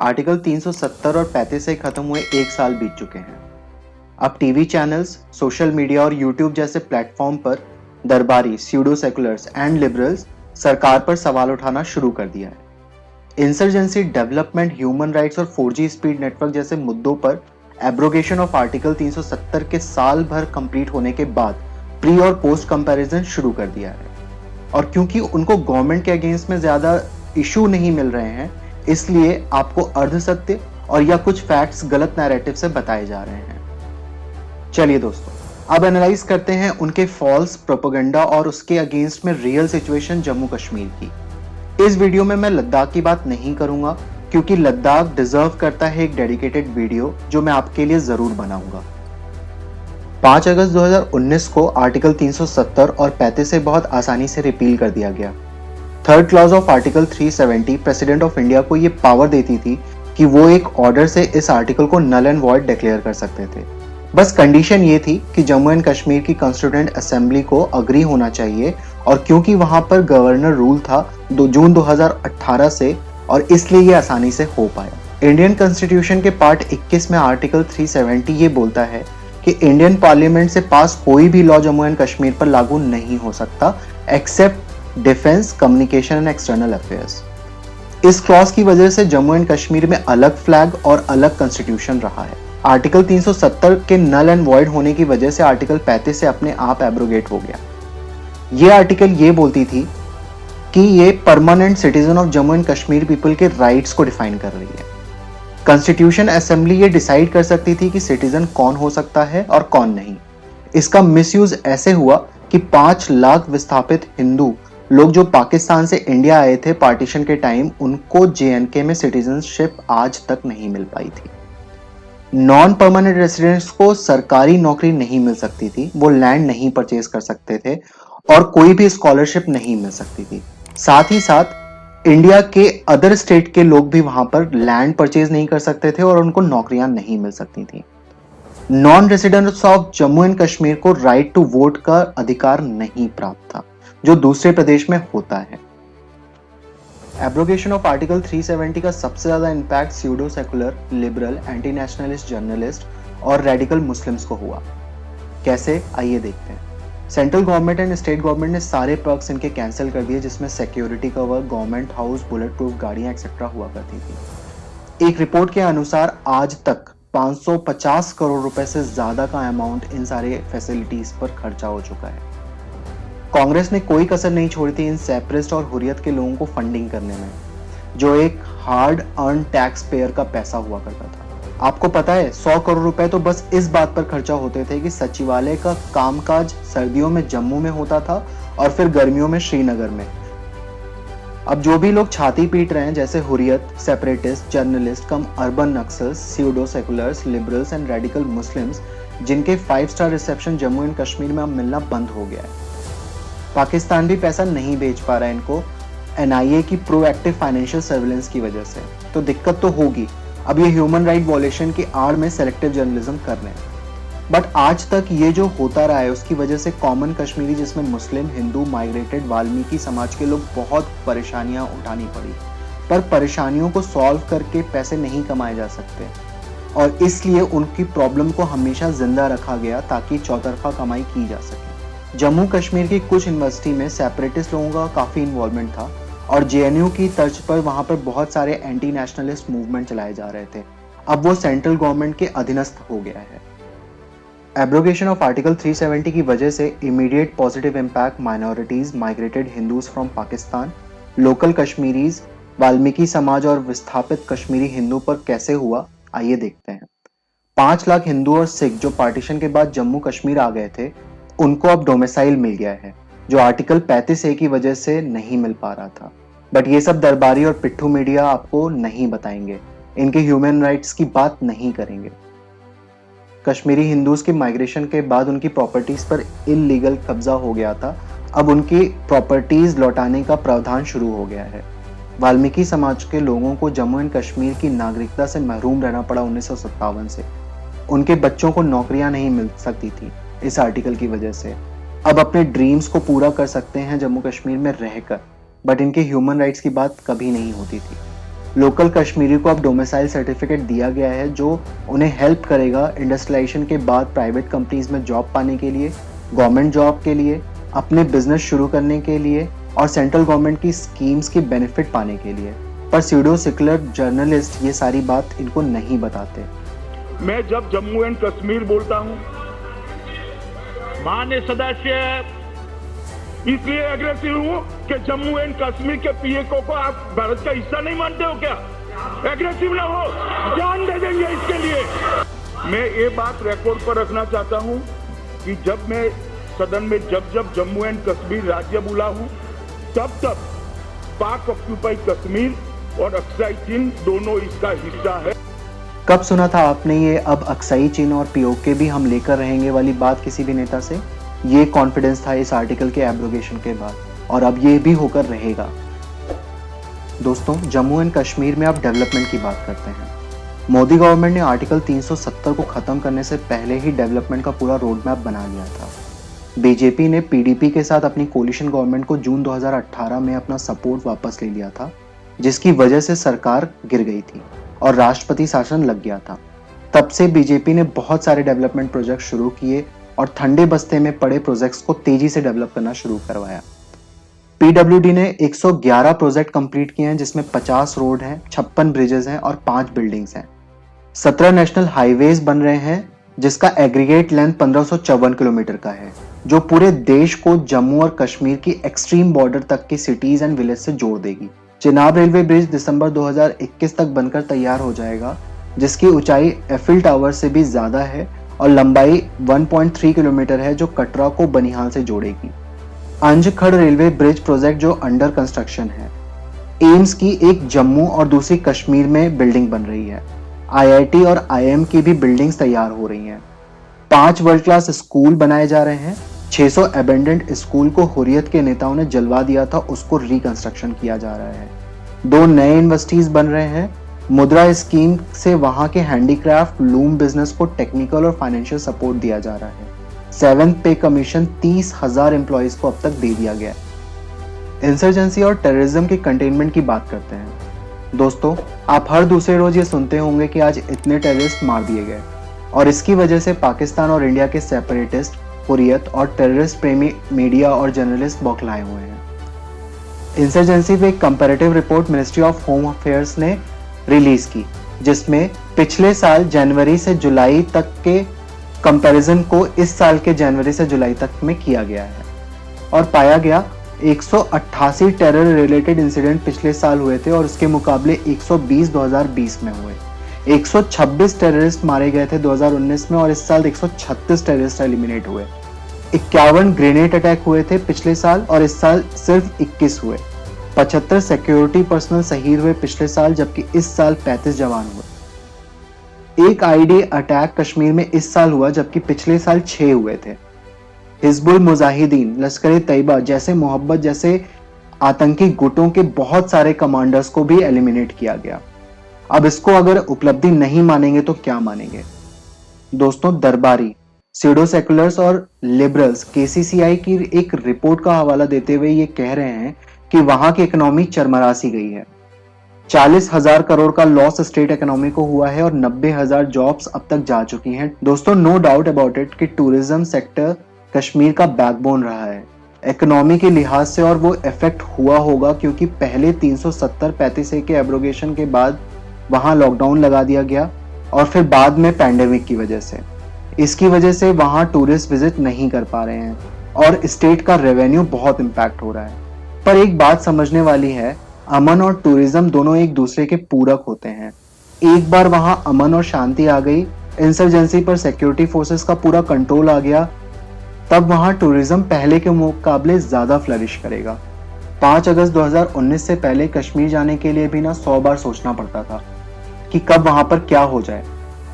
Article 370 और 35 से खत्म हुए 1 साल बीत चुके हैं। अब टीवी चैनल्स, सोशल मीडिया और यूट्यूब जैसे प्लेटफॉर्म पर दरबारी, स्यूडो सेकुलर्स एंड लिबरल्स सरकार पर सवाल उठाना शुरू कर दिया है। इंसर्जेंसी, डेवलपमेंट, ह्यूमन राइट्स और 4G स्पीड नेटवर्क जैसे मुद्दों पर एब्रोगेशन ऑफ आर्टिकल 370 के साल भर कंप्लीट होने के बाद प्री और पोस्ट कंपैरिजन शुरू कर दिया है। और क्योंकि उनको गवर्नमेंट के अगेंस्ट में ज्यादा इशू नहीं मिल रहे हैं, इसलिए आपको अर्ध सत्य और या कुछ फैक्ट्स गलत नैरेटिव से बताए जा रहे हैं। चलिए दोस्तों, अब एनालाइज करते हैं उनके फॉल्स प्रोपेगेंडा और उसके अगेंस्ट में रियल सिचुएशन जम्मू कश्मीर की। इस वीडियो में मैं लद्दाख की बात नहीं करूंगा क्योंकि लद्दाख डिजर्व करता है एक डेडिकेटेड वीडियो जो मैं आपके लिए जरूर बनाऊंगा। 5 अगस्त 2019 को आर्टिकल 370 और 35 से बहुत आसानी से रिपील कर दिया गया। Third clause of article 370 president of India को यह पावर देती थी कि वो एक ऑर्डर से इस आर्टिकल को नल एंड वॉइड डिक्लेयर कर सकते थे। बस कंडीशन ये थी कि जम्मू एंड कश्मीर की कॉन्स्टिट्यूएंट असेंबली को अग्री होना चाहिए, और क्योंकि वहां पर गवर्नर रूल था जून 2018 से, और इसलिए ये आसानी से हो पाया। इंडियन कॉन्स्टिट्यूशन के पार्ट 21 में आर्टिकल 370 ये बोलता है कि इंडियन पार्लियामेंट से पास कोई भी लॉ जम्मू एंड कश्मीर पर लागू नहीं हो सकता except defence, communication and external affairs. इस क्लॉज की वजह से जम्मू एंड कश्मीर में अलग फ्लैग और अलग कॉन्स्टिट्यूशन रहा है। आर्टिकल 370 के नल एंड वॉइड होने की वजह से आर्टिकल 35 से अपने आप एब्रोगेट हो गया। ये आर्टिकल ये बोलती थी कि ये permanent citizen of Jammu and Kashmir people के राइट्स को डिफाइन कर रही है। कॉन्स्टिट्यूशन असेंबली ये डिसाइड कर सकती थी कि सिटीजन कौन हो सकता है और कौन नहीं। इसका मिसयूज ऐसे हुआ कि 5 लाख विस्थापित हिंदू लोग जो पाकिस्तान से इंडिया आए थे पार्टीशन के टाइम, उनको JNK में सिटीजनशिप आज तक नहीं मिल पाई थी। नॉन परमानेंट रेसिडेंट्स को सरकारी नौकरी नहीं मिल सकती थी, वो लैंड नहीं परचेज कर सकते थे, और कोई भी स्कॉलरशिप नहीं मिल सकती थी। साथ ही साथ इंडिया के अदर स्टेट के लोग भी वहां पर लैंड परचेज नहीं कर सकते थे और उनको नौकरियां नहीं मिल सकती थी। Non residents of Jammu and Kashmir को राइट टू वोट का अधिकार नहीं प्राप्त था, जो दूसरे प्रदेश में होता है। एब्रोगेशन ऑफ आर्टिकल 370 का सबसे ज्यादा impact pseudo secular, liberal, anti nationalist journalist और रेडिकल मुस्लिम्स को हुआ। कैसे, आइए देखते हैं। Central government and state government ने सारे पर्क्स इनके कैंसिल कर दिए, जिसमें security cover, government house, bullet proof गाड़ियां एक्सेट्रा हुआ करती थी। एक रिपोर्ट के अनुसार आज तक 550 करोड़ रुपए से ज्यादा का अमाउंट इन सारे फैसिलिटीज पर खर्चा हो चुका है। कांग्रेस ने कोई कसर नहीं छोड़ी थी इन सेपरेटिस्ट और हुर्रियत के लोगों को फंडिंग करने में, जो एक हार्ड अर्न टैक्स पेयर का पैसा हुआ करता था। आपको पता है 100 करोड़ रुपए तो बस इस बात पर खर्चा होते थे कि सचिवालय का कामकाज सर्दियों में जम्मू में होता था और फिर गर्मियों में श्रीनगर में। अब जो भी लोग छाती पीट रहे हैं, जैसे Hurriyat, separatist, journalist come urban Naxals, pseudo seculars, liberals and radical Muslims, जिनके 5 star reception Jammu and Kashmir में अब मिलना बंद हो गया है। पाकिस्तान भी पैसा नहीं भेज पा रहा है इनको NIA की प्रोएक्टिव फाइनेंशियल सर्विलेंस की वजह से, तो दिक्कत तो होगी। अब ये ह्यूमन राइट वॉयलेशन की आड़ में सेलेक्टिव जर्नलिज्म कर रहे हैं। बट आज तक ये जो होता रहा है उसकी वजह से कॉमन कश्मीरी, जिसमें मुस्लिम, हिंदू, माइग्रेटेड, वाल्मीकि समाज के लोग, बहुत परेशानियां उठानी पड़ी। पर परेशानियों को सॉल्व करके पैसे नहीं कमाए जा सकते, और इसलिए उनकी प्रॉब्लम को हमेशा जिंदा रखा गया ताकि चौतरफा कमाई की जा सके। जम्मू कश्मीर की कुछ यूनिवर्सिटी में सेपरेटिस्ट लोगों का काफी इन्वॉल्वमेंट था, और JNU की तर्ज पर वहां पर बहुत सारे एंटी नेशनलिस्ट मूवमेंट चलाए जा रहे थे। अब वो सेंट्रल गवर्नमेंट के अधीनस्थ हो गया है। एब्रोगेशन ऑफ आर्टिकल 370 की वजह से immediate positive impact minorities, migrated Hindus from Pakistan, local Kashmiris, Valmiki समाज और विस्थापित कश्मीरी हिंदू पर कैसे हुआ, आइए देखते हैं। 5 लाख हिंदू और सिख जो पार्टीशन के बाद जम्मू कश्मीर आ गए थे, उनको अब डोमिसाइल मिल गया है, जो आर्टिकल 35A की वजह से नहीं मिल पा रहा था। बट ये सब दरबारी और पिट्ठू मीडिया आपको नहीं बताएंगे, इनके ह्यूमन राइट्स की बात नहीं करेंगे। कश्मीरी हिंदूज की माइग्रेशन के बाद उनकी प्रॉपर्टीज पर इलीगल कब्जा हो गया था, अब उनकी प्रॉपर्टीज लौटाने का प्रावधान शुरू हो गया है। वाल्मीकि समाज के लोगों को जम्मू एंड कश्मीर की नागरिकता से महरूम रहना पड़ा 1957 से। उनके बच्चों को नौकरियां नहीं मिल सकती थी इस आर्टिकल की वजह से। अब अपने ड्रीम्स को पूरा कर सकते हैं जम्मू कश्मीर में रहकर, बट इनके ह्यूमन राइट्स की बात कभी नहीं होती थी। लोकल कश्मीरी को अब डोमिसाइल सर्टिफिकेट दिया गया है जो उन्हें हेल्प करेगा इंडस्ट्रियलाइजेशन के बाद प्राइवेट कंपनीज में जॉब पाने के लिए, गवर्नमेंट जॉब के लिए, अपने बिजनेस शुरू करने के लिए और सेंट्रल गवर्नमेंट की स्कीम्स की बेनिफिट पाने के लिए। पर स्यूडो सेक्युलर जर्नलिस्ट ये सारी बात इनको नहीं बताते। मैं जब जम्मू एंड कश्मीर बोलता हूं, माननीय सदस्य इसलिए एग्रेसिव हूं कि जम्मू एंड कश्मीर के पीएको को आप भारत का हिस्सा नहीं मानते हो क्या? एग्रेसिव ना हो, जान दे देंगे इसके लिए। मैं ये बात रिकॉर्ड पर रखना चाहता हूं कि जब मैं सदन में जब जम्मू एंड कश्मीर राज्य बोला हूं, तब पाक ऑक्यूपाई कश्मीर और अक्साई चीन दोनों इसका हिस्सा है। कब सुना था आपने ये अब अक्साई चीन और पीओके भी हम लेकर रहेंगे वाली बात किसी भी नेता से? ये कॉन्फिडेंस था इस आर्टिकल के एब्रोगेशन के बाद, और अब ये भी होकर रहेगा। दोस्तों, जम्मू एंड कश्मीर में अब डेवलपमेंट की बात करते हैं। मोदी गवर्नमेंट ने आर्टिकल 370 को खत्म करने से पहले ही डेवलपमेंट का पूरा रोड मैप बना लिया था। बीजेपी ने पीडीपी के साथ अपनी कोलिशन गवर्नमेंट को जून 2018 में अपना सपोर्ट वापस ले लिया था, जिसकी वजह से सरकार गिर गई थी और राष्ट्रपति शासन लग गया था। तब से बीजेपी ने बहुत सारे डेवलपमेंट प्रोजेक्ट शुरू किए और ठंडे बस्ते में पड़े प्रोजेक्ट्स को तेजी से डेवलप करना शुरू करवाया। पीडब्ल्यूडी ने 111 प्रोजेक्ट कंप्लीट किए हैं, जिसमें 50 रोड हैं, 56 ब्रिजेस हैं और 5 बिल्डिंग्स हैं। 17 नेशनल हाईवेज बन रहे हैं, जिसका एग्रीगेट लेंथ 1554 किलोमीटर का है, जो पूरे देश को जम्मू और कश्मीर की एक्सट्रीम बॉर्डर तक की सिटीज एंड विलेज से जोड़ देगी। चिनाब रेलवे ब्रिज दिसंबर 2021 तक बनकर तैयार हो जाएगा, जिसकी ऊंचाई एफिल टावर से भी ज्यादा है और लंबाई 1.3 किलोमीटर है, जो कटरा को बनिहाल से जोड़ेगी। अंजखड़ रेलवे ब्रिज प्रोजेक्ट जो अंडर कंस्ट्रक्शन है। एम्स की एक जम्मू और दूसरी कश्मीर में बिल्डिंग बन रही है। आईआईटी और आईएम की भी बिल्डिंग्स तैयार हो रही हैं। 5 वर्ल्ड क्लास स्कूल बनाए जा रहे हैं। 600 एबेंडेंट स्कूल को हुर्रियत के नेताओं ने जलवा दिया था, उसको रिकंस्ट्रक्शन किया जा रहा है। 2 नए यूनिवर्सिटीज बन रहे हैं। मुद्रा स्कीम से वहां के हैंडीक्राफ्ट लूम बिजनेस को टेक्निकल और फाइनेंशियल सपोर्ट दिया जा रहा है। 7th पे कमीशन 30,000 एम्प्लॉयज को अब तक दे दिया गया। इंसर्जेंसी और टेररिज्म के कंटेनमेंट की बात करते हैं। दोस्तों, आप हर दूसरे रोज ये सुनते होंगे कि आज इतने टेररिस्ट मार दिए गए, और इसकी वजह से पाकिस्तान और इंडिया के सेपरेटिस्ट, हुर्रियत और टेररिस्ट प्रेमी मीडिया और जर्नलिस्ट बौखलाए हुए हैं। इंसर्जेंसी पे एक comparative report ministry of home affairs ने रिलीज की, जिसमें पिछले साल जनवरी से जुलाई तक के कंपैरिजन को इस साल के जनवरी से जुलाई तक में किया गया है, और पाया गया 188 टेरर रिलेटेड इंसिडेंट पिछले साल हुए थे और उसके मुकाबले 120 2020 में हुए। 126 टेररिस्ट मारे गए थे 2019 में और इस साल 136 टेररिस्ट एलिमिनेट हुए। 51 ग्रेनेड अटैक हुए थे पिछले साल और इस साल सिर्फ 21 हुए। 75 सिक्योरिटी पर्सनल शहीद हुए पिछले साल, जबकि इस साल 35 जवान हुए। एक आईडी अटैक कश्मीर में इस साल हुआ, जबकि पिछले साल 6 हुए थे। हिजबुल मुजाहिदीन, लश्कर तैयबा जैसे मोहब्बत जैसे आतंकी गुटों के बहुत सारे कमांडर्स को भी एलिमिनेट किया गया। अब इसको अगर उपलब्धि नहीं मानेंगे तो क्या मानेंगे? दोस्तों, दरबारी, सीडो सेकुलर्स और लिबरल्स केसीसीआई की एक रिपोर्ट का हवाला देते हुए ये कह रहे हैं कि वहां की इकोनॉमी चरमरा सी गई है। 40,000 करोड़ का लॉस स्टेट इकोनॉमी को हुआ है और 90,000 जॉब्स अब तक जा चुकी हैं। दोस्तों, नो डाउट अबाउट इट कि टूरिज्म सेक्टर कश्मीर का बैकबोन रहा है इकोनॉमी के लिहाज से, और वो इफेक्ट हुआ होगा क्योंकि पहले 370-35 के एब्रोगेशन के बाद वहां लॉकडाउन लगा दिया गया और फिर बाद में पैंडेमिक की वजह से, इसकी वजह से वहां टूरिस्ट विजिट नहीं कर पा रहे हैं और स्टेट का रेवेन्यू बहुत इम्पैक्ट हो रहा है। पर एक बात समझने वाली है, अमन और टूरिज्म दोनों एक दूसरे के पूरक होते हैं। एक बार वहां अमन और शांति आ गई, इंसर्जेंसी पर सिक्योरिटी फोर्सेस का पूरा कंट्रोल आ गया, तब वहां टूरिज्म पहले के मुकाबले ज्यादा फ्लरिश करेगा। 5 अगस्त 2019 से पहले कश्मीर जाने के लिए भी ना 100 बार सोचना पड़ता था कि कब वहां पर क्या हो जाए,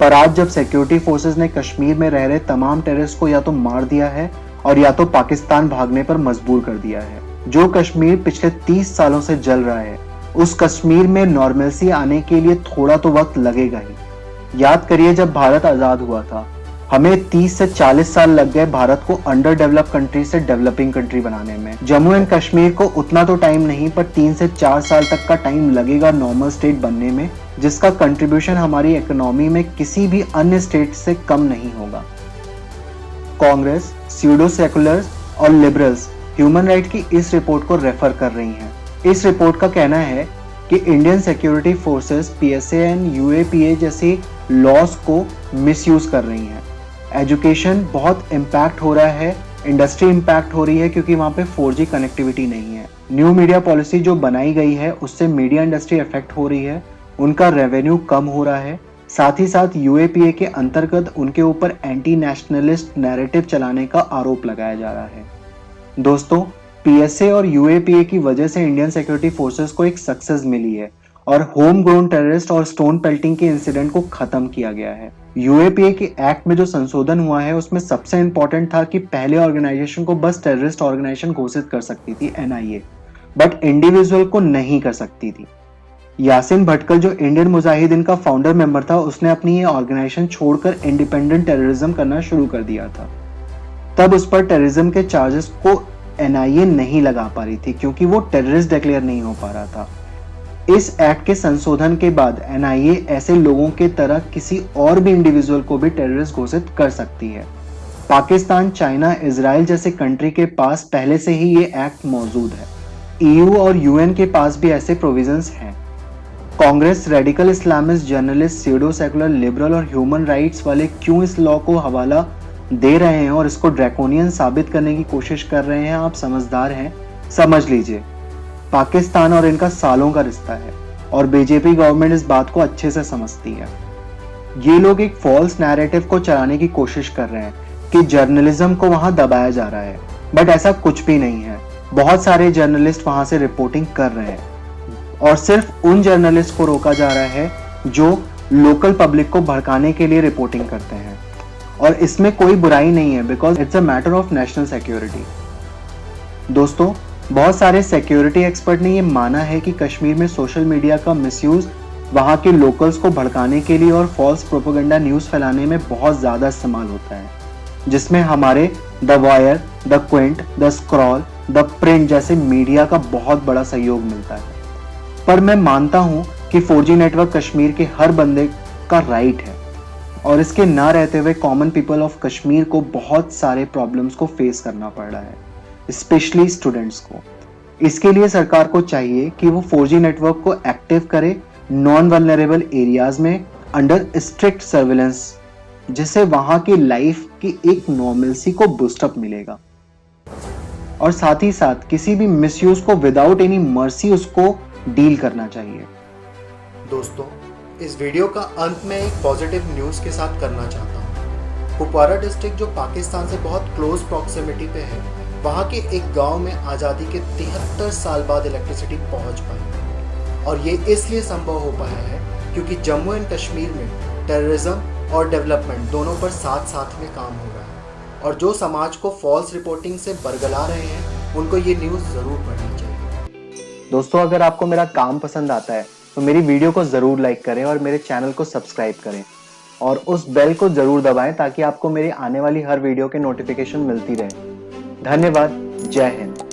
पर आज जब सिक्योरिटी फोर्सेस ने कश्मीर में रह रहे तमाम टेररिस्ट को या तो मार दिया है और या तो पाकिस्तान भागने पर मजबूर कर दिया है। जो कश्मीर पिछले 30 सालों से जल रहा है, उस कश्मीर में नॉर्मलसी आने के लिए थोड़ा तो वक्त लगेगा ही। याद करिए, जब भारत आजाद हुआ था हमें 30 से 40 साल लग गए भारत को अंडर डेवलप कंट्री से डेवलपिंग कंट्री बनाने में। जम्मू एंड कश्मीर को उतना तो टाइम नहीं, पर 3 से 4 साल तक का टाइम लगेगा नॉर्मल स्टेट बनने में, जिसका कंट्रीब्यूशन हमारी इकोनॉमी में किसी भी अन्य स्टेट से कम नहीं होगा। कांग्रेस, स्यूडो सेकुलर्स और लिबरल्स ह्यूमन राइट की इस रिपोर्ट को रेफर कर रही हैं। इस रिपोर्ट का कहना है कि Indian security forces PSA and UAPA जैसी लॉज को मिसयूज कर रही हैं। एजुकेशन बहुत इम्पैक्ट हो रहा है, इंडस्ट्री इम्पैक्ट हो रही है क्योंकि वहाँ पे 4G कनेक्टिविटी नहीं है। न्यू मीडिया पॉलिसी जो बनाई गई है उससे मीडिया इंडस्ट्री इफेक्ट हो रही है, उनका रेवेन्यू कम हो रहा है। साथ ही साथ यूएपीए के अंतर्गत उनके ऊपर एंटी नेशनलिस्ट नैरेटिव चलाने का आरोप लगाया जा रहा है। दोस्तों, पीएसए और यूएपीए की वजह से इंडियन सिक्योरिटी फोर्सेस को एक सक्सेस मिली है और होम ग्रोन टेररिस्ट और स्टोन पेल्टिंग के इंसिडेंट को खत्म किया गया है। यूएपीए के एक्ट में जो संशोधन हुआ है उसमें सबसे इंपॉर्टेंट था कि पहले ऑर्गेनाइजेशन को बस टेररिस्ट ऑर्गेनाइजेशन घोषित कर सकती थी एनआईए, बट इंडिविजुअल को नहीं कर सकती थी। यासिन भटकल जो इंडियन मुजाहिदीन का फाउंडर मेंबर था, उसने अपनी ये ऑर्गेनाइजेशन छोड़कर इंडिपेंडेंट टेररिज्म करना शुरू कर दिया था। तब उस पर टेररिज्म के चार्जेस को एनआईए नहीं लगा पा रही थी क्योंकि वो टेररिस्ट डिक्लेयर नहीं हो पा रहा था। इस एक्ट के संशोधन के बाद एनआईए ऐसे लोगों के तरह किसी और भी इंडिविजुअल को भी टेररिस्ट घोषित कर सकती है। पाकिस्तान, चाइना, इजराइल जैसे कंट्री के पास पहले से ही ये एक्ट मौजूद है। ईयू और यूएन के पास भी ऐसे प्रोविजंस हैं। Congress, radical Islamist, journalist, pseudo secular, liberal और ह्यूमन राइट्स वाले क्यों इस लॉ को हवाला दे रहे हैं और इसको ड्रैकोनियन साबित करने की कोशिश कर रहे हैं? आप समझदार हैं, समझ लीजिए। पाकिस्तान और इनका सालों का रिश्ता है और बीजेपी गवर्नमेंट इस बात को अच्छे से समझती है। ये लोग एक फॉल्स नैरेटिव को चलाने की कोशिश कर रहे हैं कि जर्नलिज्म को वहां दबाया जा रहा है, बट ऐसा कुछ भी नहीं है। बहुत सारे जर्नलिस्ट वहां से रिपोर्टिंग कर रहे हैं और सिर्फ उन जर्नलिस्ट को रोका जा रहा है जो लोकल पब्लिक को भड़काने के लिए रिपोर्टिंग करते हैं। और इसमें कोई बुराई नहीं है, because it's a matter of national security. दोस्तों, बहुत सारे सिक्योरिटी एक्सपर्ट ने ये माना है कि कश्मीर में सोशल मीडिया का मिसयूज वहां के लोकल्स को भड़काने के लिए और फॉल्स प्रोपेगेंडा न्यूज फैलाने में बहुत ज्यादा इस्तेमाल होता है, जिसमें हमारे the wire, the Quint, the scroll, the print जैसे मीडिया का बहुत बड़ा सहयोग मिलता है। पर मैं मानता हूं कि 4G नेटवर्क कश्मीर के हर बंदे का राइट है और इसके ना रहते हुए कॉमन पीपल ऑफ कश्मीर को बहुत सारे प्रॉब्लम्स को फेस करना पड़ रहा है, स्पेशली स्टूडेंट्स को। इसके लिए सरकार को चाहिए कि वो 4G नेटवर्क को एक्टिव करे नॉन वल्नरेबल एरियाज में अंडर स्ट्रिक्ट सर्विलेंस, जिससे वहां की लाइफ की एक नॉर्मलसी को बूस्टअप मिलेगा। और साथ ही साथ किसी भी मिसयूज को विदाउट एनी मर्सी उसको डील करना चाहिए। दोस्तों, इस वीडियो का अंत में एक पॉजिटिव न्यूज़ के साथ करना चाहता हूँ। कुपवारा डिस्ट्रिक्ट जो पाकिस्तान से बहुत क्लोज प्रॉक्सिमिटी पे है, वहाँ के एक गांव में आज़ादी के 73 साल बाद इलेक्ट्रिसिटी पहुँच पाई। और ये इसलिए संभव हो पाया है क्योंकि जम्मू एंड कश्मीर में टेररिज्म और डेवलपमेंट दोनों पर साथ साथ में काम हो रहा है। और जो समाज को फॉल्स रिपोर्टिंग से बरगला रहे हैं, उनको ये न्यूज़ ज़रूर पढ़नी चाहिए। दोस्तों, अगर आपको मेरा काम पसंद आता है तो मेरी वीडियो को जरूर लाइक करें और मेरे चैनल को सब्सक्राइब करें और उस बेल को जरूर दबाएं ताकि आपको मेरी आने वाली हर वीडियो के नोटिफिकेशन मिलती रहे। धन्यवाद। जय हिंद।